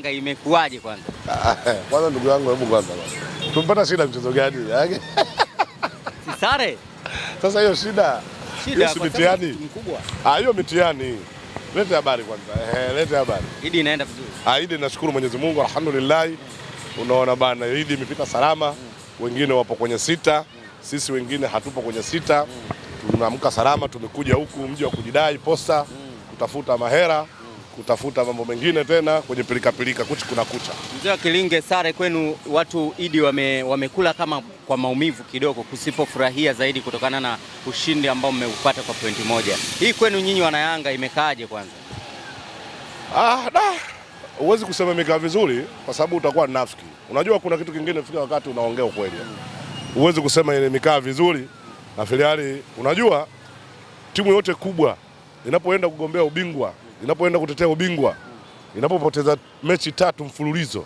Yanga imekuwaje kwanza? Kwanza ndugu yangu, hebu kwanza tumpata shida mchezo gani yake? Si sare. Sasa hiyo shida si mitihani mkubwa. Hiyo mitihani. Lete habari kwanza. Lete habari. Idi inaenda vizuri. Idi nashukuru Mwenyezi Mungu, alhamdulillah. Unaona bana, Idi imepita salama. Wengine wapo kwenye 6, sisi wengine hatupo kwenye 6. Tunaamka salama, tumekuja huku mji wa kujidai Posta, kutafuta mahera, kutafuta mambo mengine tena kwenye pilika kuchi kuna kucha. Mzee wa Kilinge, sare kwenu watu Idi wamekula kama kwa maumivu kidogo, kusipofurahia zaidi kutokana na ushindi ambao mmeupata kwa pointi moja. Hii kwenu nyinyi wana Yanga imekaaje kwanza? Huwezi kusema imekaa vizuri kwa sababu utakuwa nafiki. Unajua kuna kitu kingine fika wakati unaongea ukweli. Huwezi kusema imekaa vizuri na filiali. Unajua timu yote kubwa inapoenda kugombea ubingwa, inapoenda kutetea ubingwa, inapopoteza mechi 3 mfululizo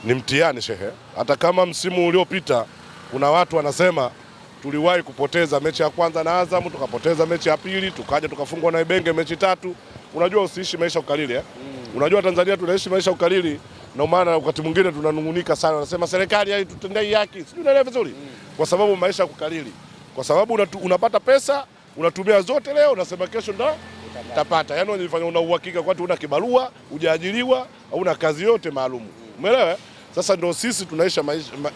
ni mtihani shehe. Hata kama msimu uliopita kuna watu wanasema tuliwahi kupoteza mechi ya kwanza na Azam, tukapoteza mechi ya pili, tukaja tukafungwa na Ibenge mechi 3. Unajua usiishi maisha ukalili Unajua Tanzania tunaishi maisha ukalili, na maana wakati mwingine tunanungunika sana, wanasema serikali haitutendei haki. Sijui unaelewa vizuri. Kwa sababu maisha kukalili. Kwa sababu unapata pesa, unatumia zote leo, unasema kesho ndo utapata. Yaani unajifanya una uhakika kwa una kibarua, hujaajiriwa, hauna kazi yote maalum. Umeelewa? Sasa ndio sisi tunaishi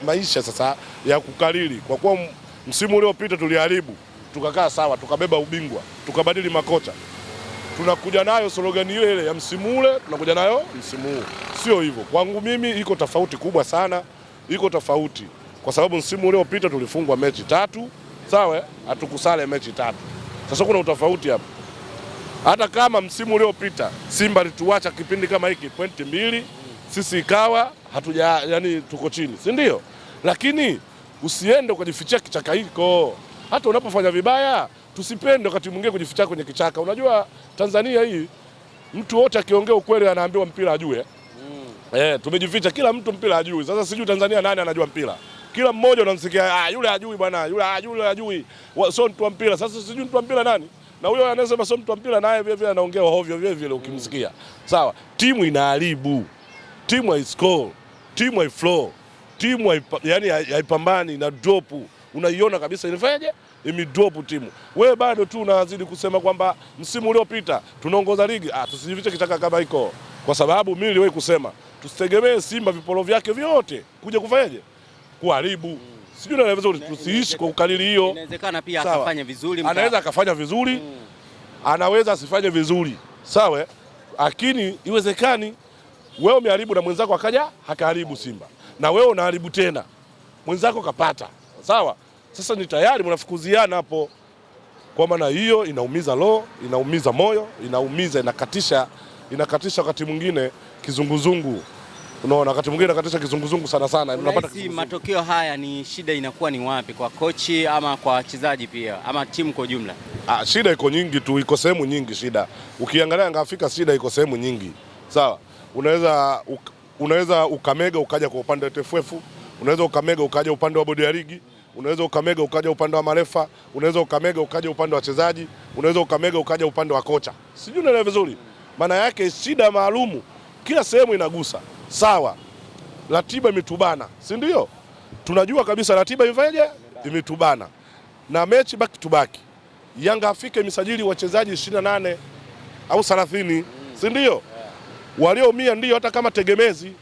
maisha sasa ya kukalili. Kwa kuwa msimu uliopita tuliharibu, tukakaa sawa, tukabeba ubingwa, tukabadili makocha. Tunakuja nayo slogan ile ya msimu ule, tunakuja nayo msimu huu. Sio hivyo. Kwangu mimi iko tofauti kubwa sana. Iko tofauti. Kwa sababu msimu uliopita tulifungwa mechi 3, sawa? Hatukusale mechi 3. Sasa kuna utofauti hapa. Hata kama msimu uliopita Simba alituacha kipindi kama hiki pointi 2, sisi ikawa yani tuko chini, si ndio? Lakini usiende ukajifichia kichaka hiko. Hata unapofanya vibaya, tusipende wakati mwingine kujificha kwenye kichaka. Unajua Tanzania hii mtu wote akiongea ukweli anaambiwa mpira ajue. Tumejificha kila mtu mpira ajui. Sasa sijui Tanzania nani anajua mpira. Kila mmoja unamsikia yule ajui bwana, yule ajui. Sio mtu wa mpira. Sasa sijui mtu wa mpira nani? Na huyo anasema sio mtu wa mpira naye vile vile anaongea hovyo vile vile ukimsikia. Sawa, timu inaharibu. Timu haiscore, timu haiflow. Timu yani haipambani na drop. Unaiona kabisa inafanyaje? Imedrop timu. Wewe bado tu unazidi kusema kwamba msimu uliopita tunaongoza ligi. Tusijifiche kitaka kama iko. Kwa sababu mimi niliwahi kusema tusitegemee Simba vipolo vyake vyote kuja kufanyaje? Kuharibu. Sijui na vizuri, tusiishi kwa ukalili hiyo. Inawezekana pia akafanya vizuri. Anaweza akafanya vizuri. Anaweza asifanye vizuri. Sawa? Lakini iwezekani wewe umeharibu na mwenzako akaja hakaharibu Simba. Na wewe unaharibu tena. Mwenzako kapata. Sawa? Sasa ni tayari mnafukuziana hapo. Kwa maana hiyo inaumiza roho, inaumiza moyo, inakatisha wakati mwingine kizunguzungu. Unaona wakati mwingine inakatisha kizunguzungu sana. Unapata matokeo haya ni shida inakuwa ni wapi? Kwa kochi ama kwa wachezaji pia ama timu kwa jumla? Shida iko nyingi tu, iko sehemu nyingi shida. Ukiangalia Yanga Afrika shida iko sehemu nyingi. Sawa? Unaweza ukamega ukaja kwa upande wa TFF, unaweza ukamega ukaja upande wa bodi ya ligi. Unaweza ukamega ukaja upande wa marefa, unaweza ukamega ukaja upande wa wachezaji, unaweza ukamega ukaja upande wa kocha. Sijui unaelewa vizuri. Maana yake shida maalumu kila sehemu inagusa. Sawa. Ratiba imetubana, si ndio? Tunajua kabisa ratiba imefanyaje? Imetubana. Na mechi back to back. Yanga Afrika imesajili wachezaji 28 au 30, si ndio? Walioumia ndio hata kama tegemezi.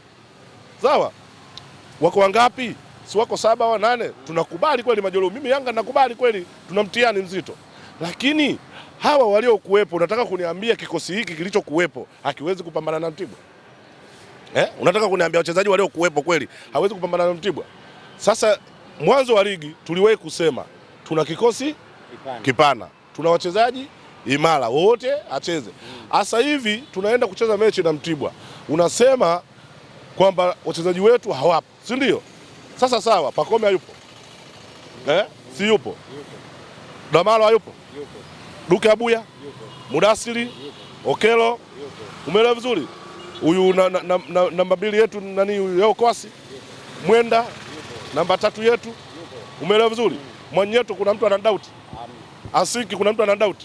Sawa? Wako wangapi? Si wako 7 au 8. Tunakubali kweli majeruhi. Mimi Yanga nakubali kweli tuna mtihani mzito. Lakini hawa waliokuwepo, unataka kuniambia kikosi hiki kilichokuwepo hakiwezi kupambana na Mtibwa? Unataka kuniambia wachezaji waliokuwepo kweli hawezi kupambana na Mtibwa? Sasa mwanzo wa ligi tuliwahi kusema tuna kikosi kipana. Tuna wachezaji imara wote acheze. Sasa hivi tunaenda kucheza mechi na Mtibwa. Unasema kwamba wachezaji wetu hawapo, si ndio? Sasa sawa, Pacome hayupo. Si yupo. Damalo hayupo. Duke Abuya? Mudasiri? Okelo? Umeelewa vizuri? Huyu namba 2 yetu nani huyu Yao Kwasi? Mwenda? Namba 3 yetu? Umeelewa vizuri? Mwanyeto kuna mtu ana doubt. Asiki kuna mtu ana doubt.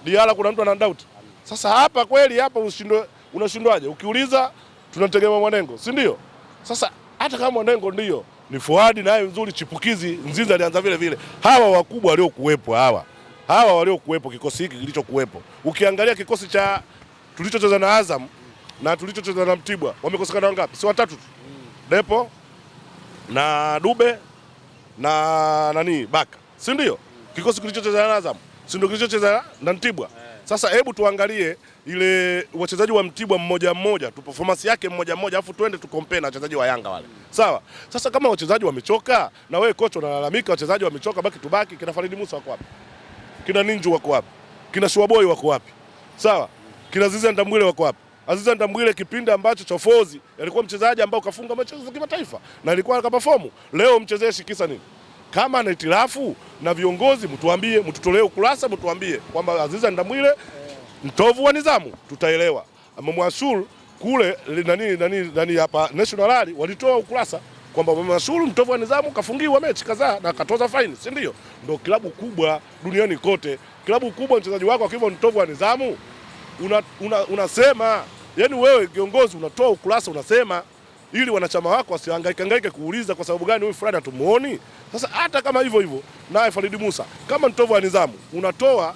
Diala kuna mtu ana doubt. Sasa hapa kweli hapa unashindwaje? Ukiuliza tunategemea Mwanengo, si ndio? Sasa hata kama Mwanengo ndio ni forward naye nzuri chipukizi, Mzinze alianza vile vile. Hawa wakubwa waliokuwepo hawa waliokuwepo, kikosi hiki kilichokuwepo, ukiangalia kikosi cha tulichocheza na Azam na tulichocheza na Mtibwa wamekosekana wangapi? Si watatu tu. Depo na Dube na nani Baka, si ndio? Kikosi kilichocheza na Azam si ndio kilichocheza na Mtibwa? Sasa hebu tuangalie ile wachezaji wa Mtibwa mmoja mmoja tu, performance yake mmoja mmoja, afu twende tukompare na wachezaji wa Yanga wale. Sawa? Sasa kama wachezaji wamechoka na wewe kocha unalalamika wachezaji wamechoka, baki tubaki, kina Farid Musa wako wapi? Kina Ninju wako wapi? Kina Shuaboy wako wapi? Sawa? Kina Aziza Ndambwile wako wapi? Aziza Ndambwile kipindi ambacho Chofozi alikuwa mchezaji ambao kafunga mechi za kimataifa na alikuwa akaperform. Leo mchezeshi kisa nini? Kama ana itilafu na viongozi mtuambie, mtutolee ukurasa, mtuambie kwamba Aziza Ndambwile mtovu wa nidhamu, tutaelewa. Mwashuru kule nani hapa National Rally walitoa ukurasa kwamba Mwashuru mtovu wa nidhamu kafungiwa mechi kadhaa na katoza faini, si ndio? Ndio klabu kubwa duniani kote. Klabu kubwa mchezaji wako akiwa mtovu wa nidhamu unasema, yani wewe kiongozi unatoa ukurasa unasema, ili wanachama wako wasihangaike kuuliza kwa sababu gani huyu fulani hatumuoni. Sasa hata kama hivyo naye Farid Musa kama mtovu wa nidhamu unatoa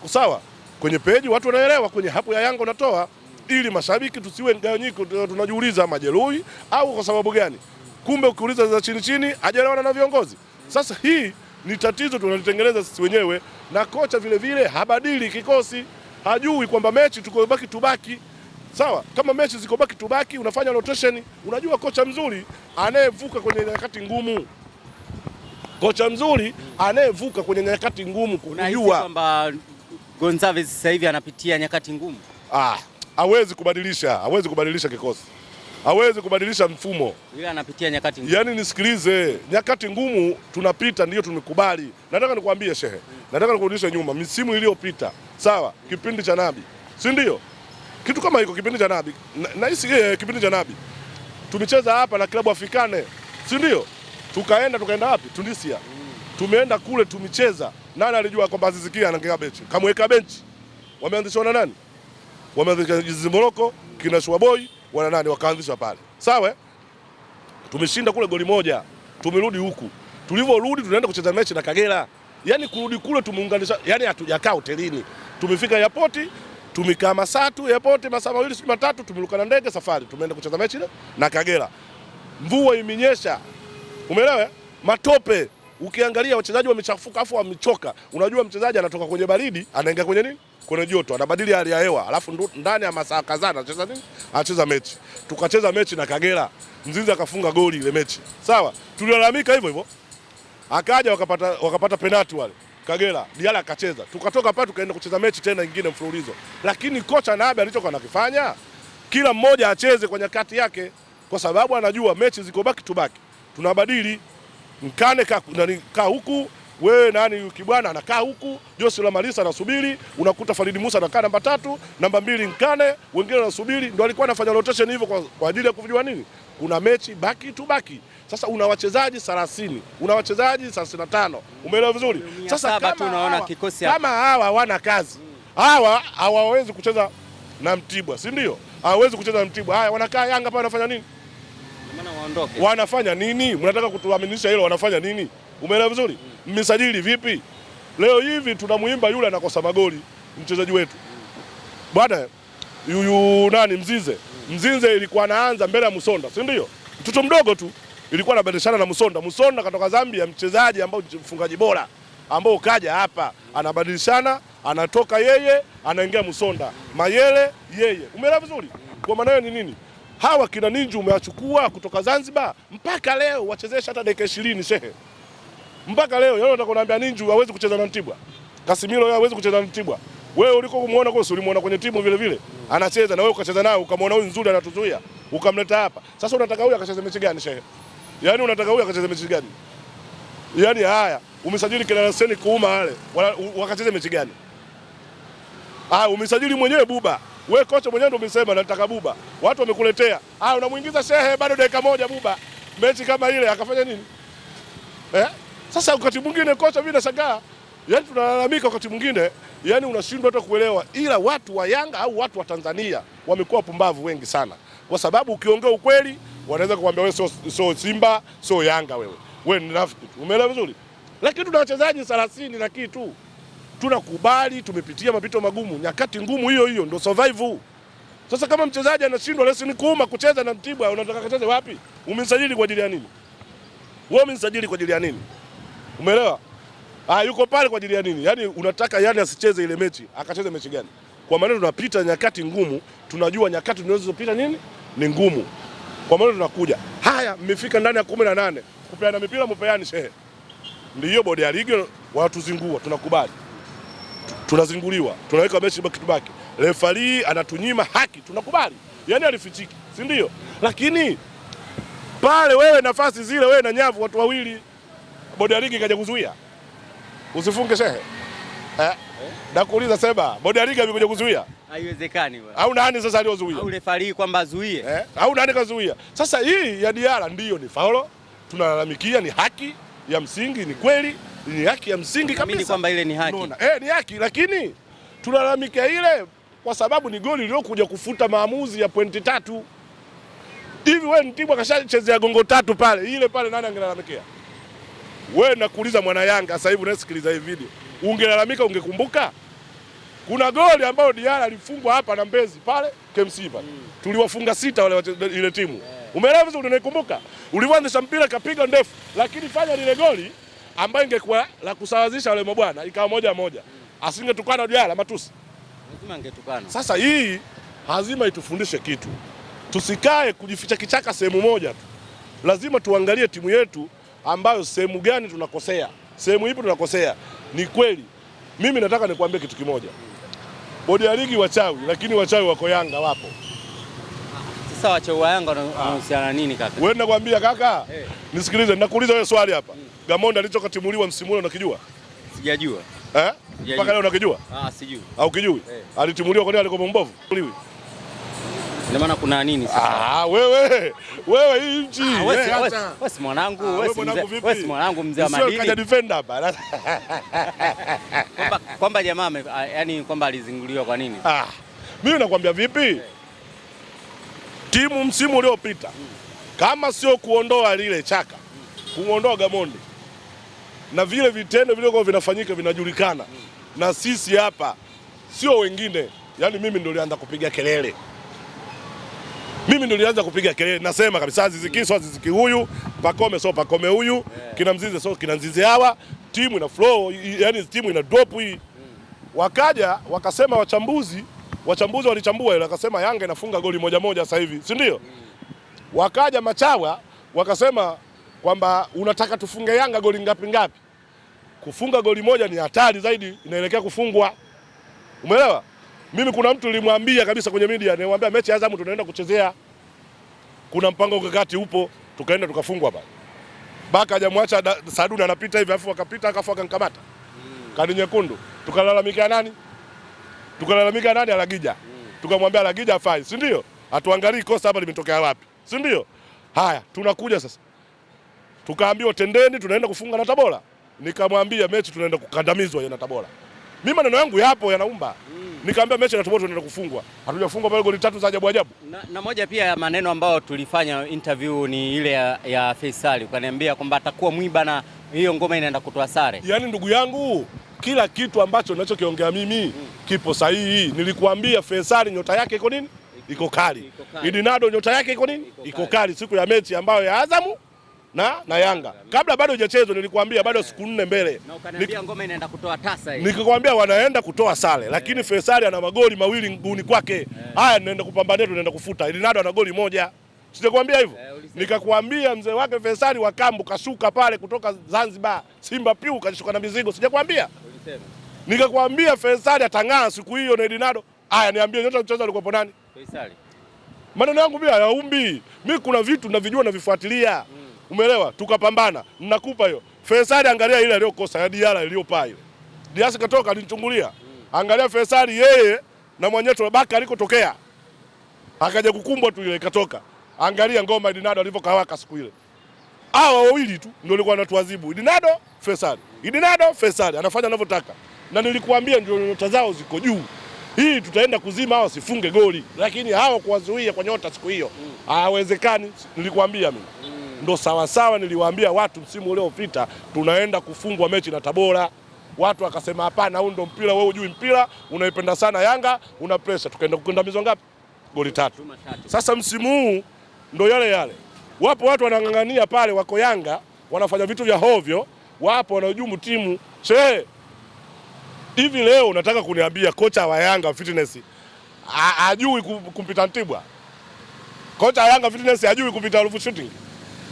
sawa kwenye peji, watu wanaelewa, kwenye hapo ya Yanga unatoa, ili mashabiki tusiwe ngawanyiko, tunajiuliza majeruhi au kwa sababu gani. Kumbe ukiuliza za chini hajaelewana na viongozi. Sasa hii ni tatizo tunalitengeneza sisi wenyewe, na kocha vile vile habadili kikosi, hajui kwamba mechi tuko tubaki. Sawa, kama mechi ziko baki tubaki, unafanya rotation. Unajua kocha mzuri anayevuka kwenye nyakati ngumu, kocha mzuri anayevuka kwenye nyakati ngumu, kujua kwamba Gonzalez sasa hivi anapitia nyakati ngumu. Hawezi kubadilisha kikosi, hawezi kubadilisha mfumo, ila anapitia nyakati ngumu. Yaani nisikilize, nyakati ngumu tunapita, ndio tumekubali. Nataka nikwambie shehe, nataka nikurudishe nyuma misimu iliyopita, sawa, kipindi cha Nabi, si ndio? Kitu kama hiko kipindi cha Nabi, na hisi kipindi cha Nabi tumecheza hapa na klabu Afrikane, si ndio? Tukaenda wapi? Tunisia. Tumeenda kule tumecheza. Nani alijua kwamba Aziz Ki anakaa benchi? Kamweka benchi. Wameanzishwa na nani? Wameanzishwa Moroko, kina Shuaboy, wana nani wakaanzishwa pale. Sawa? Tumeshinda kule goli moja. Tumerudi huku. Tulivyorudi tunaenda kucheza mechi na Kagera. Yaani kurudi kule tumeunganisha, yani hatujakaa hotelini. Tumefika airport, tumekaa Masatu airport masaa mawili siku matatu, tumeruka na ndege safari, tumeenda kucheza mechi na Kagera. Mvua imenyesha. Umeelewa? Matope. Ukiangalia wachezaji wamechafuka afu wamechoka. Unajua mchezaji anatoka kwenye baridi anaingia kwenye nini? Kwenye joto, anabadili hali ya hewa. Alafu ndani ya masaa kadhaa anacheza nini? Anacheza mechi. Tukacheza mechi na Kagera. Mzinze akafunga goli ile mechi. Sawa? Tulilalamika hivyo. Akaja wakapata penalty wale. Kagera, Diala akacheza. Tukatoka pale tukaenda kucheza mechi tena nyingine mfululizo. Lakini kocha Nabe alichokuwa anakifanya, kila mmoja acheze kwa nyakati yake, kwa sababu anajua mechi ziko back to back. Tunabadili. Mkane kaa huku, wewe nani Kibwana anakaa huku, Joseph Malisa anasubiri, unakuta Farid Musa anakaa namba 3, namba 2 Mkane, wengine wanasubiri. Ndio alikuwa anafanya rotation hivyo kwa ajili ya kujua nini? Kuna mechi baki to baki. Sasa una wachezaji 30, una wachezaji 35. Umeelewa vizuri? Sasa kama hawa hawana kazi, hawa hawawezi kucheza na Mtibwa, si ndio? Hawawezi kucheza na Mtibwa. Haya wanakaa Yanga pale wanafanya nini? Waondoke. Wanafanya nini? Mnataka kutuaminisha hilo wanafanya nini? Umeelewa vizuri? Mmesajili vipi? Leo hivi tunamuimba yule anakosa magoli, mchezaji wetu. Bwana, yuyu nani Mzinze? Mzinze ilikuwa anaanza mbele ya Musonda, si ndio? Mtoto mdogo tu ilikuwa anabadilishana na Musonda. Musonda katoka Zambia, mchezaji ambao mfungaji bora ambao kaja hapa, anabadilishana, anatoka yeye, anaingia Musonda. Mayele yeye. Umeelewa vizuri? Kwa maana hiyo ni nini? Hawa kina Ninju umewachukua kutoka Zanzibar mpaka leo wachezesha hata dakika 20 shehe. Mpaka leo yeye unataka kuniambia Ninju hawezi kucheza na Mtibwa. Casemiro yeye hawezi kucheza na Mtibwa. Wewe uliko kumuona kwa ulimuona kwenye timu vile vile. Anacheza na wewe ukacheza naye ukamwona huyu nzuri anatuzuia. Ukamleta hapa. Sasa unataka huyu akacheze mechi gani shehe? Yaani unataka huyu akacheze mechi gani? Yaani haya, umesajili kina Hussein Kuuma wale. Wakacheze mechi gani? Umesajili mwenyewe Buba. Wewe kocha mwenyewe ndio umesema nataka Buba. Watu wamekuletea. Unamuingiza shehe bado dakika moja Buba. Mechi kama ile akafanya nini? Sasa wakati mwingine kocha mimi nashangaa. Yaani tunalalamika wakati mwingine, yaani unashindwa hata kuelewa. Ila watu wa Yanga au watu wa Tanzania wamekuwa pumbavu wengi sana. kwa sababu ukiongea ukweli wanaweza kukwambia wewe sio Simba, sio Yanga, wewe ni rafiki tu. Umeelewa vizuri? Lakini tuna wachezaji 30 na kitu. Tunakubali, tumepitia mapito magumu, nyakati ngumu, hiyo ndio survive. Sasa kama mchezaji anashindwa lesson kuuma kucheza na Mtibwa, unataka kacheze wapi? Umemsajili kwa ajili ya nini? Wewe umemsajili kwa ajili ya nini? Umeelewa? Yuko pale kwa ajili ya nini? Yaani unataka asicheze ile mechi, akacheze mechi gani? Kwa maana tunapita nyakati ngumu, tunajua nyakati tunazopita nini? Ni ngumu. Kwa maana tunakuja. Haya, mmefika ndani ya 18. Kupeana mipira mpeani shehe. Ndio bodi ya ligi watuzingua, tunakubali. Tunazinguliwa, tunaweka mechi back to back. Refari anatunyima haki, tunakubali. Yaani alifichiki, si ndio? Lakini pale wewe nafasi zile wewe na nyavu watu wawili, bodi ya ligi kaja kuzuia. Usifunge shehe. Nakuuliza sema, bodi ya ligi imekuja kuzuia? Haiwezekani bwana. Au nani sasa aliozuia? Au refari kwamba azuie? Au nani kazuia? Sasa hii ya Diarra ndio ni faulo. Tunalalamikia, ni haki ya msingi, ni kweli, ni haki ya msingi kabisa. Mimi kwamba ile ni haki. Ni haki, lakini tunalalamikia ile kwa sababu ni goli liliokuja kufuta maamuzi ya pointi 3. Hivi wewe Mtibwa kashachezea gongo 3 pale, ile pale nani angelalamikia? Wewe nakuuliza mwana Yanga sasa hivi unasikiliza hii video. Ungelalamika, ungekumbuka? Kuna goli ambayo Diarra alifungwa hapa na Mbezi pale KMC pale. Tuliwafunga 6 wale ile timu. Umeelewa vizuri, unaikumbuka? Ulivyoanzisha mpira kapiga ndefu, lakini fanya lile goli ambayo ingekuwa la kusawazisha wale mabwana ikawa 1-1. Asingetukana Diarra matusi. Lazima angetukana. Sasa hii lazima itufundishe kitu. Tusikae kujificha kichaka sehemu moja tu. Lazima tuangalie timu yetu ambayo sehemu gani tunakosea. Sehemu ipi tunakosea. Ni kweli. Mimi nataka nikwambie kitu kimoja. Bodi ya ligi wachawi, lakini wachawi wako Yanga wapo. Sasa wachawi wa Yanga wanahusiana nini kaka? Wewe nakwambia kaka, nisikilize, nakuuliza wewe swali hapa. Gamondi alichokatimuliwa msimu ule unakijua? Sijajua. Mpaka leo unakijua? Sijui. Au kijui? Alitimuliwa kwa nini? Alikuwa mbovu? Ndio maana kuna nini sasa? Wewe hii nchi. Wewe si mwanangu, wewe si mwanangu mzee wa madini. Sio kaja defender hapa. Kwamba jamaa yani kwamba alizinguliwa kwa nini? Mimi nakwambia vipi? Timu msimu uliopita kama sio kuondoa lile chaka, kuondoa Gamondi na vile vitendo vilivyo vinafanyika vinajulikana na sisi hapa sio wengine. Yaani mimi ndio nilianza kupiga kelele. Nasema kabisa Ziziki huyu, Pakome sio Pakome huyu, kina Mzize sio kina Mzize hawa, timu ina flow, yani timu ina drop hii. Wakaja wakasema wachambuzi walichambua ile wakasema Yanga inafunga goli 1-1 sasa hivi, si ndio? Wakaja machawa wakasema kwamba unataka tufunge Yanga goli ngapi? Kufunga goli 1 ni hatari zaidi, inaelekea kufungwa. Umeelewa? Mimi kuna mtu nilimwambia kabisa kwenye media, nilimwambia mechi ya Azam tunaenda kuchezea. Kuna mpango ukakati upo, tukaenda tukafungwa pale. Baka hajamwacha Saduna anapita hivi afu akapita akafu akankamata. Kadi nyekundu. Tukalalamika nani? Alagija. Tukamwambia Alagija afai, si ndio? Atuangalie kosa hapa limetokea wapi. Si ndio? Haya, tunakuja sasa. Tukaambiwa tendeni tunaenda kufunga na Tabora. Nikamwambia mechi tunaenda kukandamizwa na Tabora. Mimi maneno yangu yapo yanaumba. Nikamwambia mechi na Tabora tunaenda kufungwa. Hatujafungwa pale goli 3 za ajabu. Na moja pia ya maneno ambayo tulifanya interview ni ile ya Faisal. Ukaniambia kwamba atakuwa mwiba na hiyo ngoma inaenda kutoa sare. Yaani ndugu yangu, kila kitu ambacho ninachokiongea mimi kipo sahihi. Nilikuambia Faisal nyota yake iko nini? Iko kali. Idinado nyota yake iko nini? Iko kali siku ya mechi ambayo ya Azamu na Yanga. Kabla bado hujachezwa nilikwambia bado siku 4 mbele. Na ukaniambia ngoma inaenda kutoa tasa hii. Nikikwambia wanaenda kutoa sare, lakini Faisal ana magoli 2 nguni kwake. Haya tunaenda kupambania, tunaenda kufuta. Idinado ana goli 1. Sijakwambia hivyo? Nikakwambia mzee wake Faisal wa kambu kashuka pale kutoka Zanzibar. Simba piu kashuka na mizigo. Sijakwambia? Ulisema. Nikakwambia Faisal atang'aa siku hiyo na Idinado. Haya niambie nyota mchezo alikuwa nani? Faisal. Maneno yangu pia hayaumbi. Mimi kuna vitu ninavijua na vifuatilia. Umeelewa? Tukapambana. Ninakupa hiyo. Faisal angalia ile aliyokosa ya Diarra iliyopaa ile. Diarra katoka alinichungulia. Angalia Faisal yeye na mwenyeto Baka alikotokea. Akaja kukumbwa tu ile ikatoka. Angalia ngoma Idinado alivyokawaka siku ile. Hao wawili tu ndio walikuwa wanatuadhibu. Idinado Faisal anafanya anavyotaka. Na nilikuambia ndio nyota zao ziko juu. hii tutaenda kuzima hao sifunge goli, lakini hao kuwazuia kwa nyota siku hiyo hawezekani. Nilikwambia mimi ndo sawa, niliwaambia watu msimu uliopita tunaenda kufungwa mechi na Tabora. Watu wakasema hapana, huu ndo mpira, wewe hujui mpira, unaipenda sana Yanga, una pressure. Tukaenda kukandamizwa ngapi? Goli 3. Sasa msimu huu ndo yale. Wapo watu wanang'ang'ania pale, wako Yanga wanafanya vitu vya hovyo, wapo wanahujumu timu. Hivi leo unataka kuniambia kocha wa Yanga fitness hajui kumpita Mtibwa? Kocha wa Yanga fitness hajui kupita Rufu Shooting?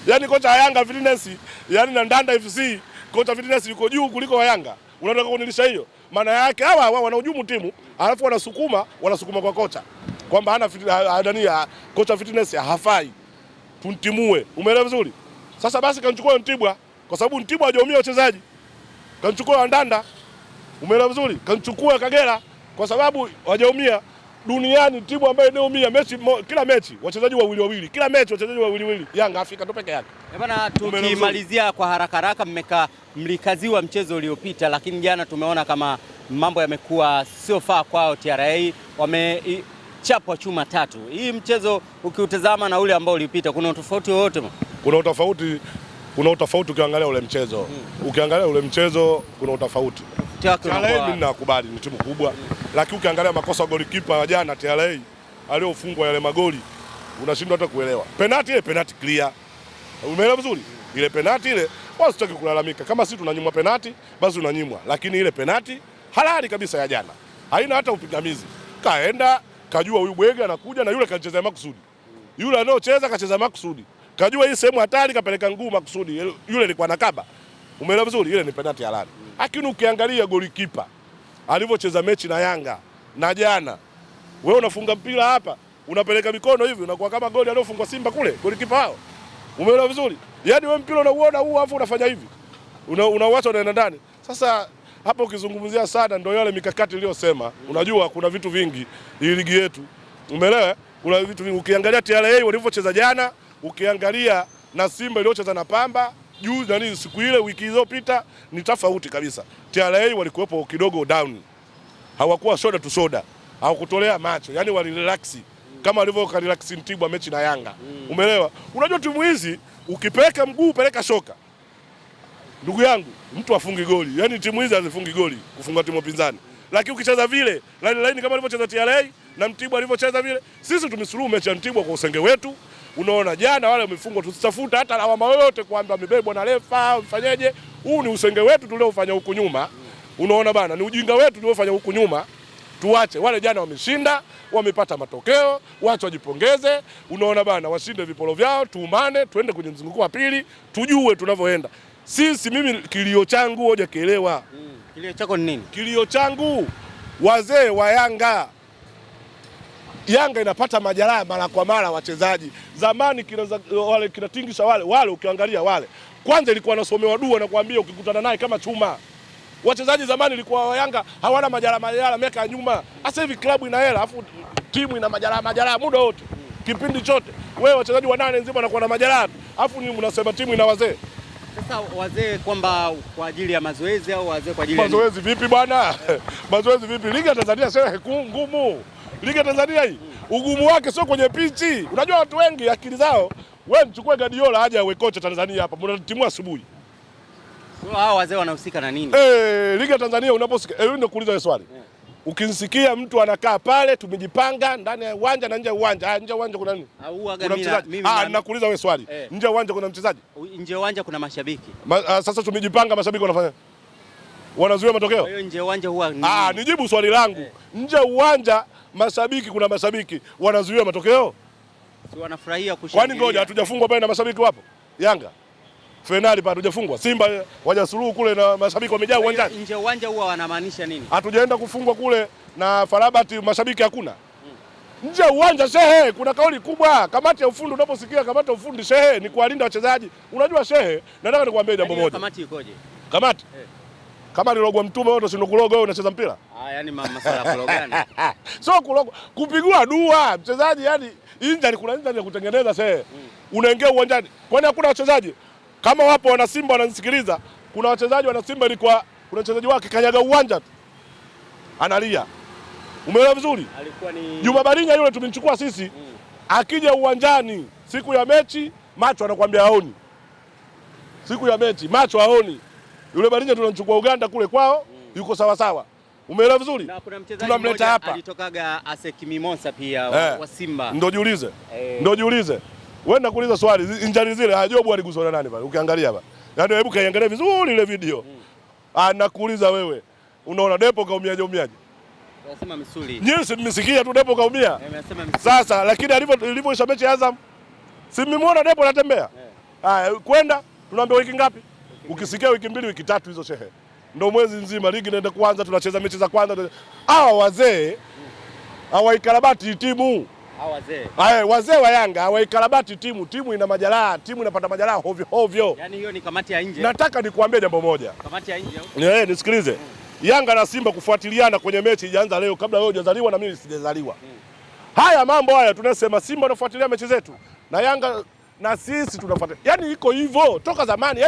Yaani kocha wa Yanga fitness, yaani na Ndanda FC, kocha fitness yuko juu kuliko wa Yanga. Unataka kunilisha hiyo? Maana yake hawa wanahujumu timu, alafu wanasukuma kwa kocha kwamba hana kocha fitness hafai, tuntimue. Umeelewa vizuri? Sasa basi kanchukua Mtibwa, kwa sababu Mtibwa hajaumia wachezaji. Kanchukua Ndanda, umeelewa vizuri? Kanchukua Kagera kwa sababu hajaumia. Duniani timu ambayo inaumia kila mechi wachezaji wawili, kila mechi wachezaji wawili. Yanga Afrika ndo peke yake. Bwana, tukimalizia kwa haraka mlikaziwa mchezo uliopita, lakini jana tumeona kama mambo yamekuwa sio faa kwao. TRA wamechapwa chuma 3. Hii mchezo ukiutazama na ule ambao ulipita, kuna tofauti wowote? Kuna utofauti ukiangalia ule mchezo. Ukiangalia ule mchezo kuna utofauti. TRA mimi nakubali ni timu kubwa, lakini ukiangalia makosa golikipa jana TRA aliyofungwa yale magoli unashindwa hata kuelewa. Penalty clear. Umeelewa vizuri? Ile penalty ile wasitaki kulalamika. Kama sisi tunanyimwa penalty basi tunanyimwa, lakini ile penalty halali kabisa ya jana. Haina hata upingamizi. Kaenda kajua huyu bwege anakuja na yule kacheza makusudi. Yule anaocheza kacheza makusudi. Kajua hii sehemu hatari kapeleka nguu makusudi. Yule alikuwa nakaba. Umeelewa vizuri? Ile ni penalty halali. Lakini ukiangalia golikipa alivyocheza mechi na Yanga na jana, wewe unafunga mpira hapa, unapeleka mikono hivi, unakuwa kama goli aliofungwa Simba kule, golikipa wao. Umeelewa vizuri? Yaani wewe mpira unauona huu afu unafanya hivi. Unauacha unaenda ndani. Sasa hapo ukizungumzia sana ndio yale mikakati iliyosema. Unajua kuna vitu vingi hii ligi yetu. Umeelewa? Kuna vitu vingi. Ukiangalia TRA walivyocheza jana, ukiangalia na Simba iliyocheza na Pamba siku ile wiki iliyopita ni tofauti kabisa. TRA walikuwepo kidogo down. Hawakuwa soda tu soda. Hawakutolea macho. Yaani walirelax kama walivyoka relax Mtibwa mechi na Yanga. Umeelewa? Unajua timu hizi ukipeleka mguu peleka shoka. Ndugu yangu, mtu afungi goli. Yaani timu hizi hazifungi goli kufunga timu pinzani. Lakini ukicheza vile, line kama alivyocheza TRA na Mtibwa alivyocheza vile, sisi tumesuluhu mechi ya Mtibwa kwa usenge wetu. Unaona jana wale wamefungwa, tusitafuta hata lawama yoyote kwamba amebebwa na refa, mfanyeje. Huu ni usenge wetu tuliofanya huku nyuma. Unaona bana, ni ujinga wetu tuliofanya huku nyuma. Tuache wale jana wameshinda, wamepata matokeo, wacha wajipongeze. Unaona bana, washinde vipolo vyao, tuumane, tuende kwenye mzunguko wa pili, tujue tunavyoenda. Mimi kilio changu hoja kielewa. Kilio chako ni nini? Kilio changu wazee wa Yanga. Yanga inapata majeraha mara kwa mara wachezaji. Zamani kinatingisha wale ukiangalia wale. Kwanza ilikuwa nasomewa dua na kuambia ukikutana naye kama chuma. Wachezaji zamani ilikuwa Yanga hawana majeraha miaka ya nyuma. Sasa hivi klabu ina hela afu timu ina majeraha muda wote. Kipindi chote. Wewe wachezaji wanane nzima wanakuwa na majeraha. Afu ni mnasema timu ina wazee. Sasa wazee kwamba kwa ajili ya mazoezi au wazee kwa ajili ya mazoezi vipi bwana? Mazoezi vipi? Ligi ya Tanzania sio ngumu. Ligi ya Tanzania hii ugumu wake sio kwenye pichi. Unajua watu wengi akili zao, wewe mchukue Guardiola aje awe kocha Tanzania hapa, mnatimua asubuhi. Hao wazee wanahusika na nini? Ligi ya Tanzania unaposikia, ninakuuliza wewe swali. Ukinisikia mtu anakaa pale tumejipanga ndani ya uwanja na nje ya uwanja. Nje ya uwanja kuna nini? Kuna mchezaji. Ninakuuliza wewe swali. Nje ya uwanja kuna mchezaji? Nje ya uwanja kuna mashabiki. Sasa tumejipanga, mashabiki wanafanya wanazuia matokeo. Kwa hiyo nje ya uwanja huwa nijibu swali langu. Nje ya uwanja mashabiki, kuna mashabiki wanazuia matokeo? Si wanafurahia kushinda. Kwani ngoja hatujafungwa pale na mashabiki wapo? Yanga finali pale hatujafungwa. Simba wajasuluhu kule na mashabiki wamejaa uwanjani. Nje ya uwanja huwa wanamaanisha nini? Hatujaenda kufungwa kule na Farabati mashabiki hakuna. Nje ya uwanja shehe, kuna kauli kubwa. Kamati ya ufundi, unaposikia kamati ya ufundi shehe ni kuwalinda wachezaji. Unajua shehe, nataka nikwambie jambo moja. Kamati ikoje? Kamati? Kama nilogwa mtume wewe unashinda kulogwa, wewe unacheza mpira? Yaani masuala ya kulogana. Sio kulogwa, kupigwa dua. Mchezaji yani injury, kuna injury ya kutengeneza shehe. Unaingia uwanjani. Kwani hakuna wachezaji? Kama wapo wana Simba wananisikiliza, kuna wachezaji wana Simba ilikuwa kuna mchezaji wake kanyaga uwanja tu analia. Umeelewa vizuri? Alikuwa ni Juma Barinya yule tumemchukua sisi. Akija uwanjani siku ya mechi macho anakuambia haoni. Siku ya mechi macho haoni. Yule Barinya tunamchukua Uganda kule kwao, yuko sawa sawa. Umeelewa vizuri? Na kuna mchezaji mmoja alitokaga Aseki Mimosa pia wa Simba. Ndio jiulize. Ndio jiulize. Wewe nakuuliza swali, injari zile Ajobu aliguswa na nani pale? Ukiangalia hapa. Yaani hebu kaiangalia vizuri ile video. Nakuuliza wewe. Unaona Depo kaumiaje? Anasema misuli. Nyinyi mmesikia tu Depo kaumia. Sasa lakini ilivyoisha mechi ya Azam, si mmemwona Depo anatembea? Kwenda tunaambia wiki ngapi? Ukisikia wiki 2 wiki 3 hizo shehe. Ndio mwezi nzima ligi inaenda kuanza, tunacheza mechi za kwanza. Hawa wazee hawaikarabati timu. Wazee wa Yanga hawaikarabati timu. Timu ina majeraha, timu inapata majeraha hovyo. Yaani hiyo ni kamati ya nje. Nataka nikuambie jambo moja. Kamati ya nje. Nisikilize. Yanga na Simba kufuatiliana kwenye mechi ijaanza leo kabla wewe hujazaliwa na mimi sijazaliwa. Haya mambo haya tunasema Simba anafuatilia mechi zetu na Yanga na sisi tunafuatilia. Yaani iko hivyo toka zamani.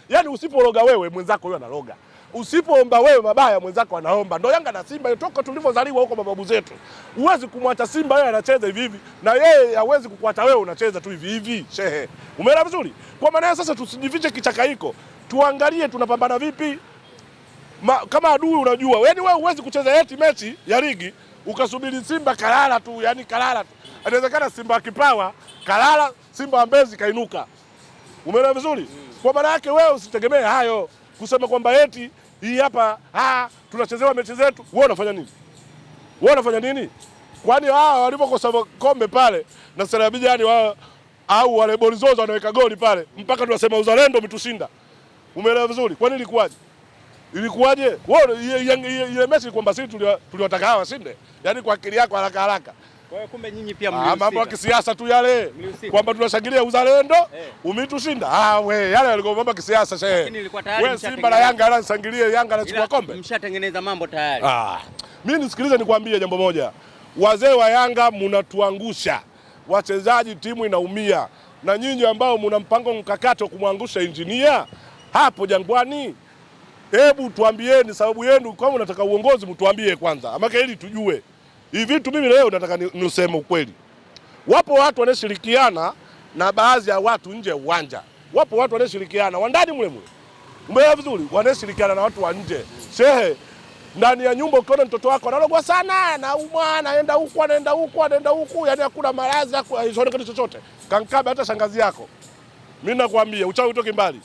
Yaani usiporoga wewe mwenzako yeye analoga. Usipoomba wewe mabaya mwenzako anaomba. Ndio Yanga na Simba toka tulivyozaliwa huko mababu zetu. Huwezi kumwacha Simba yeye anacheza hivi hivi na yeye hawezi kukuacha wewe unacheza tu hivi hivi. Shehe. Umeelewa vizuri? Kwa maana sasa tusijifiche kichaka hiko. Tuangalie tunapambana vipi. Kama adui unajua. Yaani wewe huwezi kucheza eti mechi ya ligi ukasubiri Simba kalala tu, yani kalala tu. Inawezekana Simba kipawa kalala, Simba Mbezi kainuka. Umeelewa vizuri? Kwa maana yake wewe usitegemee hayo. Kusema kwamba eti hii hapa tunachezewa mechi zetu, wewe unafanya nini? Kwani walipokosa kombe pale na Serabijani au wale Bolizozo wanaweka goli pale mpaka tunasema uzalendo umetushinda. Umeelewa vizuri? Kwani ilikuwaje? Wewe ile mechi kwamba sisi tuliwataka hawa washinde. Yaani kwa akili yako haraka. Kwa hiyo kumbe nyinyi pia mlihusika. Mambo ya kisiasa tu yale. Kwamba tunashangilia uzalendo, umetushinda. Yale yalikuwa mambo ya kisiasa shehe. Lakini ilikuwa tayari wewe Simba na Yanga anashangilia Yanga anachukua kombe. Mshatengeneza mambo tayari. Mimi nisikilize nikwambie jambo moja. Wazee wa Yanga mnatuangusha. Wachezaji timu inaumia. Na nyinyi ambao mna mpango mkakati wa kumwangusha injinia hapo Jangwani. Hebu tuambieni sababu yenu, kama unataka uongozi mtuambie kwanza. Amaka ili tujue. Hivi vitu mimi leo nataka niseme ukweli. Wapo watu wanashirikiana na baadhi ya watu nje ya uwanja. Wapo watu wanashirikiana wa ndani mule. Umeelewa vizuri? Wanashirikiana na watu wa nje. Shehe, ndani ya nyumba ukiona mtoto wako analogwa sana na umwa anaenda huku, yani hakuna maradhi, haishoni kitu chochote. Kankabe hata shangazi yako. Mimi nakwambia uchawi utoke mbali.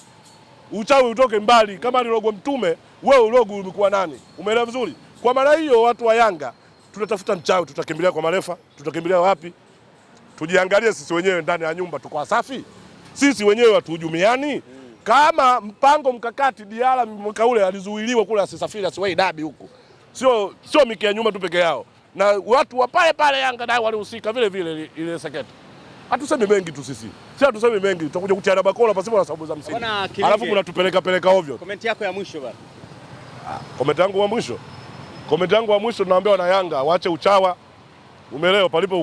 Uchawi utoke mbali. Kama ni logo Mtume, wewe ulogo umekuwa nani? Umeelewa vizuri? Kwa maana hiyo watu wa Yanga tunatafuta mchawi, tutakimbilia kwa marefa, tutakimbilia wapi? Tujiangalie sisi wenyewe ndani ya nyumba tuko safi. Sisi wenyewe hatuhujumiani. Kama mpango mkakati Diala mwaka ule alizuiliwa kule asisafiri asiwahi dabi huko. Sio miki ya nyuma tu peke yao. Na watu wa pale Yanga nao walihusika vile ile seketa. Hatusemi mengi tu sisi. Si hatusemi mengi, tutakuja kutiana bakola pasipo na sababu za msingi. Alafu mnatupeleka ovyo. Comment yako ya mwisho bwana. Comment yangu wa mwisho tunaambia wana Yanga waache uchawa. Umeelewa? Palipo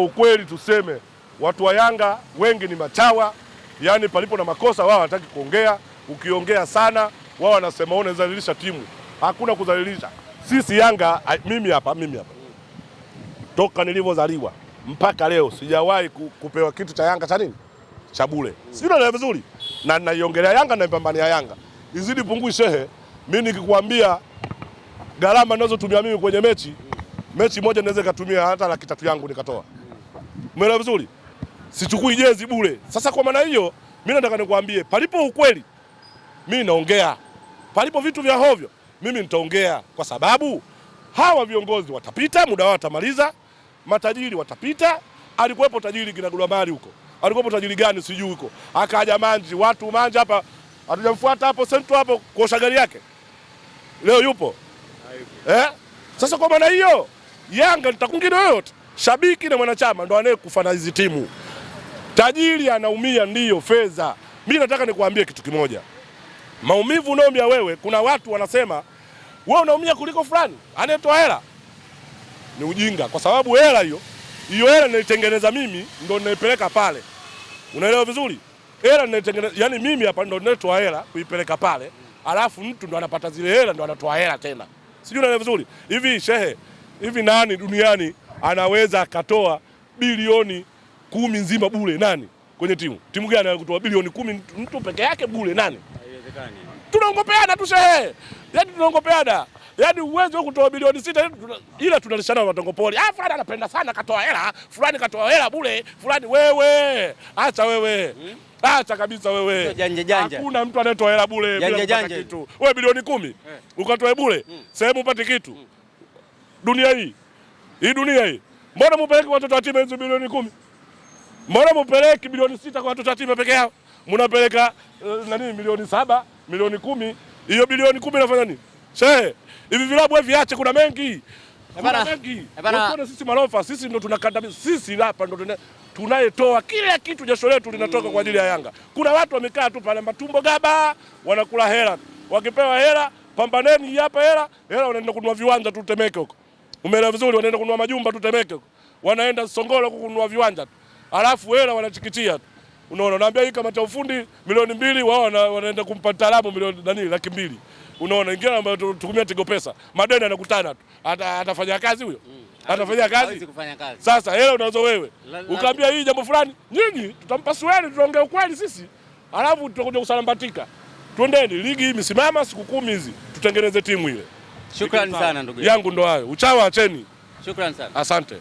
ukweli tuseme. Watu wa Yanga wengi ni machawa. Yaani palipo na makosa wao hataki kuongea. Ukiongea sana wao wanasema unazalilisha timu. Hakuna kudhalilisha. Sisi Yanga mimi hapa. Toka nilivyozaliwa mpaka leo sijawahi kupewa kitu cha Yanga cha nini? Cha bure. Sio ndio vizuri? Na naiongelea Yanga na mpambania Yanga. Izidi pungui shehe. Mimi nikikwambia gharama ninazotumia mimi kwenye mechi moja naweza kutumia hata 300 yangu nikatoa. Umeelewa vizuri? Sichukui jezi bure. Sasa kwa maana hiyo mimi nataka nikwambie palipo ukweli mimi naongea. Palipo vitu vya hovyo mimi nitaongea kwa sababu hawa viongozi watapita, muda wao watamaliza, matajiri watapita. Alikuwepo tajiri kina Gulamari huko. Alikuwepo tajiri gani sijui huko. Akaja Manji, watu Manji hapa hatujamfuata hapo sento hapo kuosha gari yake. Leo yupo. Sasa kwa maana hiyo Yanga nitakungine yote. Shabiki na mwanachama ndo anayekufa na hizi timu. Tajiri anaumia ndiyo fedha. Mimi nataka nikuambie kitu kimoja. Maumivu unaoumia wewe, kuna watu wanasema wewe unaumia kuliko fulani anayetoa hela. Ni ujinga kwa sababu hela hiyo hela nilitengeneza mimi ndo ninaipeleka pale. Unaelewa vizuri? Hela nilitengeneza, yani mimi hapa ndo ninatoa hela kuipeleka pale, alafu mtu ndo anapata zile hela ndo anatoa hela tena. Sijui unaelewa vizuri. Hivi shehe, hivi nani duniani anaweza akatoa bilioni 10 nzima bure? Nani kwenye timu? Timu gani anaweza kutoa bilioni 10 mtu peke yake bure? Nani? Haiwezekani. Tunaongopeana tu shehe. Yaani tunaongopeana. Yaani uwezo wa kutoa bilioni 6 ila tunalishana na matongopoli. Fulani anapenda sana katoa hela, fulani katoa hela bure, fulani wewe. Acha wewe. Acha kabisa wewe. Janja. Hakuna mtu anayetoa hela bure bila kupata kitu. Wewe bilioni 10 ukatoa bure, sehemu upate kitu. Dunia hii. Hii dunia hii. Mbona mupeleke watoto wa timu hizo bilioni 10? Mbona mupeleke bilioni 6 kwa watoto wa timu peke yao? Mnapeleka milioni 7, milioni 10. Hiyo bilioni 10 inafanya nini? Shehe, hivi vilabu hivi viache, kuna mengi. Kuna mengi. Unaona sisi marofa, sisi ndo tunakandamiza. Sisi hapa ndo tunayetoa kila kitu, jasho letu linatoka kwa ajili ya Yanga. Kuna watu wamekaa tu pale matumbo gaba, wanakula hela. Wakipewa hela, pambaneni hapa hela wanaenda kununua viwanja tu Temeke huko. Umeelewa vizuri, wanaenda kununua majumba tu Temeke huko. Wanaenda Songolo kununua viwanja tu. Alafu hela wanachikitia tu. Unaona, naambia hii kama cha ufundi milioni 2, wao wanaenda kumpa mtaalamu milioni 200,000. Unaona, ingia ambayo tukumia Tigo Pesa. Madeni anakutana tu. Atafanya kazi huyo? Atafanya kazi? Hawezi kufanya kazi. Sasa hela unazo wewe. Ukaambia hii jambo fulani, nyinyi tutampa swali, tunaongea ukweli sisi. Alafu tutakuja kusalambatika. Twendeni, ligi hii imesimama siku 10 hizi. Tutengeneze timu ile. Shukrani sana ndugu yangu, ndo hayo. Uchawa acheni. Shukrani sana. Asante.